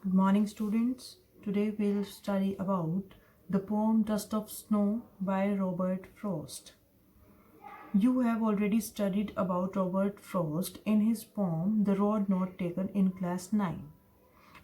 Good morning, students. Today we'll study about the poem Dust of Snow by Robert Frost. You have already studied about Robert Frost in his poem The Road Not Taken in class 9.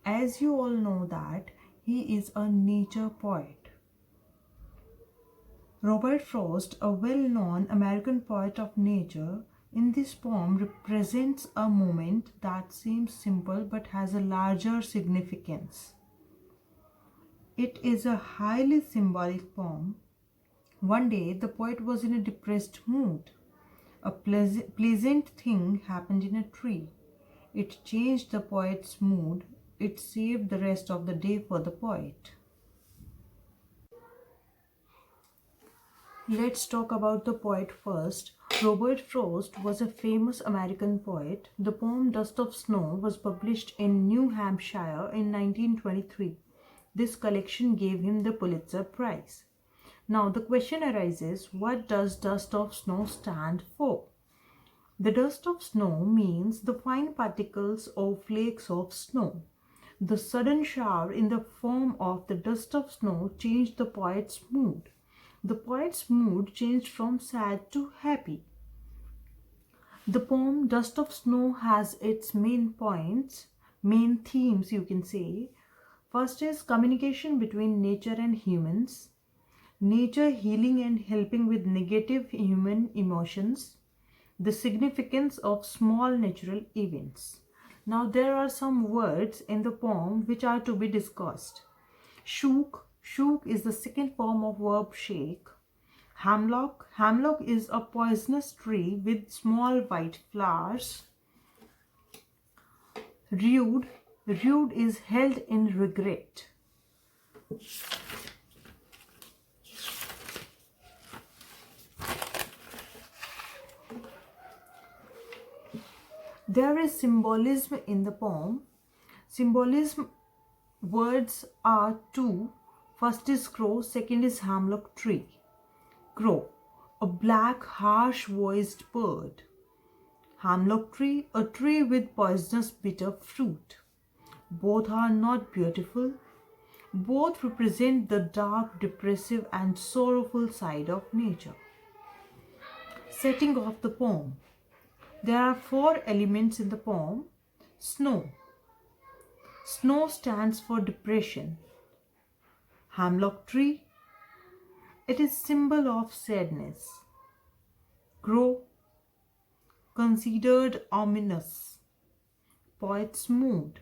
As you all know that he is a nature poet. Robert Frost, a well-known American poet of nature, in this poem represents a moment that seems simple but has a larger significance. It is a highly symbolic poem. One day, the poet was in a depressed mood. A pleasant thing happened in a tree. It changed the poet's mood. It saved the rest of the day for the poet. Let's talk about the poet first. Robert Frost was a famous American poet. The poem Dust of Snow was published in New Hampshire in 1923. This collection gave him the Pulitzer Prize. Now the question arises, what does dust of snow stand for? The dust of snow means the fine particles or flakes of snow. The sudden shower in the form of the dust of snow changed the poet's mood. The poet's mood changed from sad to happy. The poem Dust of Snow has its main themes you can say. First is communication between nature and humans. Nature healing and helping with negative human emotions. The significance of small natural events. Now there are some words in the poem which are to be discussed. Shook is the second form of verb shake. Hemlock is a poisonous tree with small white flowers. Rude is held in regret. There is symbolism in the poem. Symbolism words are two. First is crow, second is hemlock tree. Crow, a black, harsh-voiced bird. Hemlock tree, a tree with poisonous bitter fruit. Both are not beautiful. Both represent the dark, depressive and sorrowful side of nature. Setting of the poem. There are 4 elements in the poem. Snow. Snow stands for depression. Hemlock tree. It is symbol of sadness. Crow. Considered ominous. Poet's mood.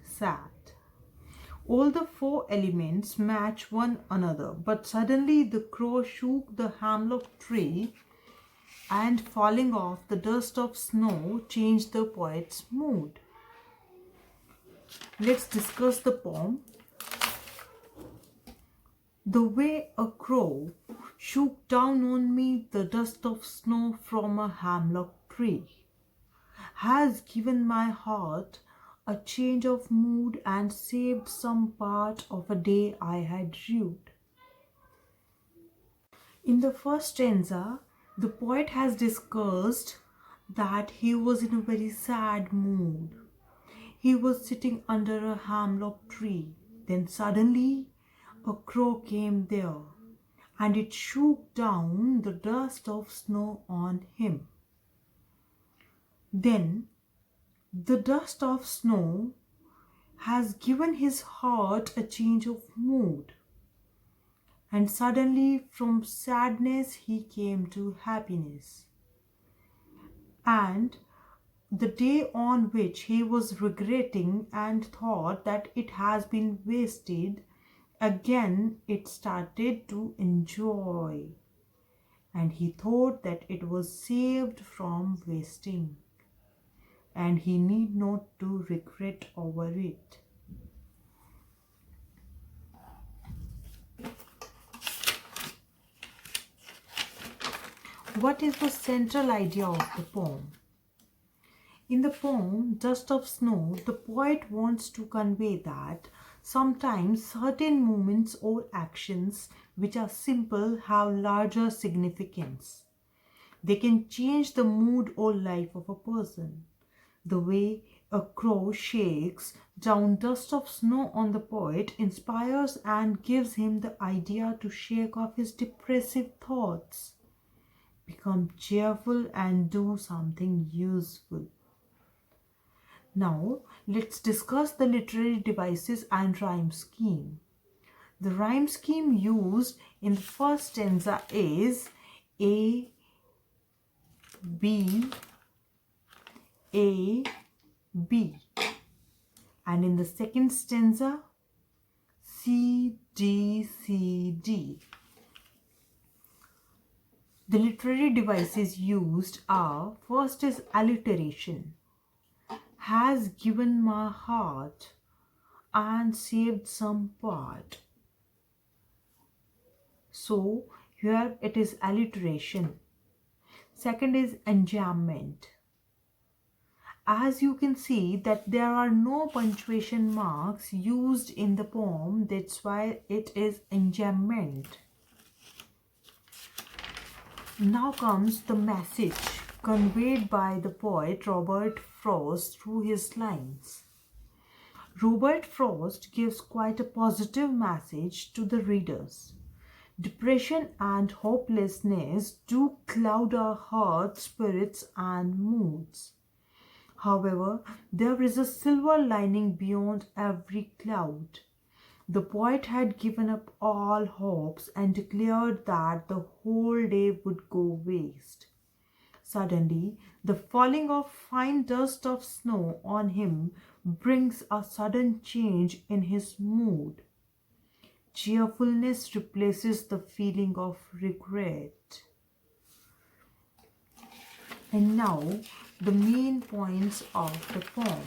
Sad. All the 4 elements match one another, but suddenly the crow shook the hemlock tree and falling off the dust of snow changed the poet's mood. Let's discuss the poem. The way a crow shook down on me the dust of snow from a hemlock tree has given my heart a change of mood and saved some part of a day I had rued. In the first stanza, the poet has discussed that he was in a very sad mood. He was sitting under a hemlock tree. Then suddenly a crow came there and it shook down the dust of snow on him. Then the dust of snow has given his heart a change of mood. And suddenly from sadness he came to happiness. And the day on which he was regretting and thought that it has been wasted, again it started to enjoy. And he thought that it was saved from wasting. And he need not to regret over it. What is the central idea of the poem? In the poem Dust of Snow, the poet wants to convey that sometimes certain moments or actions which are simple have larger significance. They can change the mood or life of a person. The way a crow shakes down dust of snow on the poet inspires and gives him the idea to shake off his depressive thoughts, become cheerful, and do something useful. Now, let's discuss the literary devices and rhyme scheme. The rhyme scheme used in the first stanza is A, B, A, B. And in the second stanza, C, D, C, D. The literary devices used are, first is alliteration. Has given my heart and saved some part. So here it is alliteration. Second is enjambment. As you can see that there are no punctuation marks used in the poem, that's why it is enjambment. Now comes the message conveyed by the poet Robert Frost through his lines. Robert Frost gives quite a positive message to the readers. Depression and hopelessness do cloud our hearts, spirits, and moods. However, there is a silver lining beyond every cloud. The poet had given up all hopes and declared that the whole day would go waste. Suddenly, the falling of fine dust of snow on him brings a sudden change in his mood. Cheerfulness replaces the feeling of regret. And now, the main points of the poem.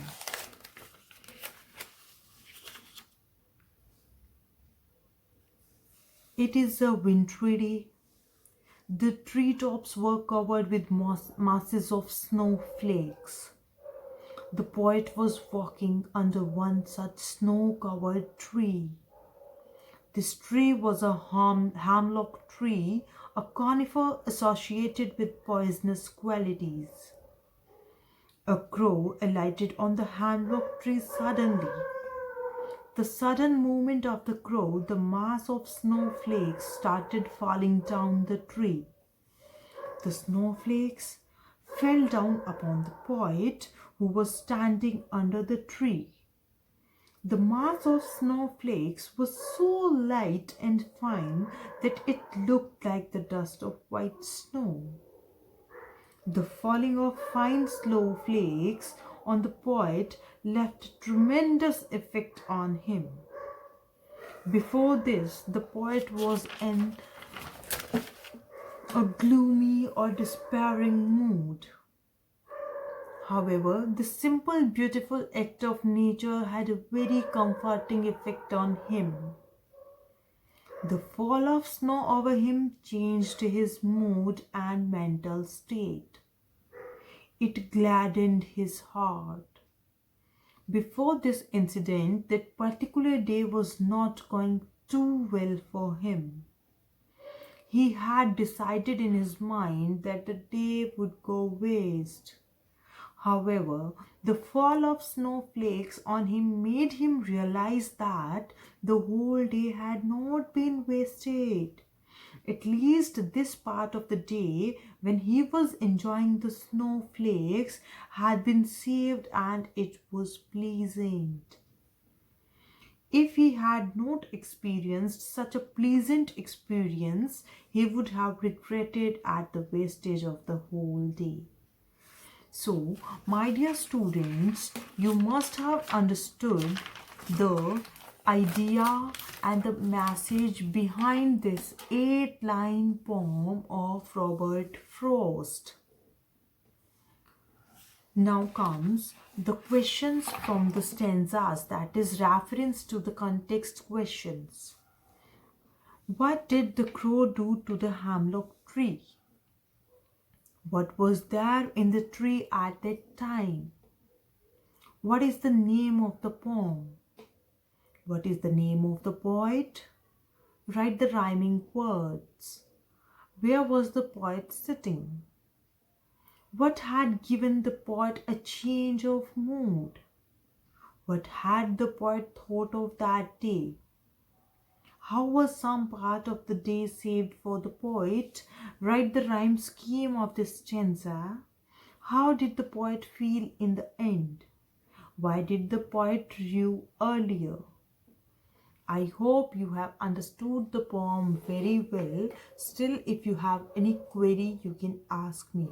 It is a wintry day. The treetops were covered with masses of snowflakes. The poet was walking under one such snow-covered tree. This tree was a hemlock tree, a conifer associated with poisonous qualities. A crow alighted on the hemlock tree suddenly. The sudden movement of the crow, the mass of snowflakes started falling down the tree. The snowflakes fell down upon the poet who was standing under the tree. The mass of snowflakes was so light and fine that it looked like the dust of white snow. The falling of fine snowflakes on the poet left a tremendous effect on him. Before this, the poet was in a gloomy or despairing mood. However, the simple, beautiful act of nature had a very comforting effect on him. The fall of snow over him changed his mood and mental state. It gladdened his heart. Before this incident, that particular day was not going too well for him. He had decided in his mind that the day would go waste. However, the fall of snowflakes on him made him realize that the whole day had not been wasted. At least this part of the day when he was enjoying the snowflakes had been saved and it was pleasant. If he had not experienced such a pleasant experience, he would have regretted at the wastage of the whole day. So, my dear students, you must have understood the idea and the message behind this 8-line poem of Robert Frost. Now comes the questions from the stanzas, that is reference to the context questions. What did the crow do to the hemlock tree? What was there in the tree at that time? What is the name of the poem? What is the name of the poet? Write the rhyming words. Where was the poet sitting? What had given the poet a change of mood? What had the poet thought of that day? How was some part of the day saved for the poet? Write the rhyme scheme of this stanza. How did the poet feel in the end? Why did the poet rue earlier? I hope you have understood the poem very well. Still, if you have any query, you can ask me.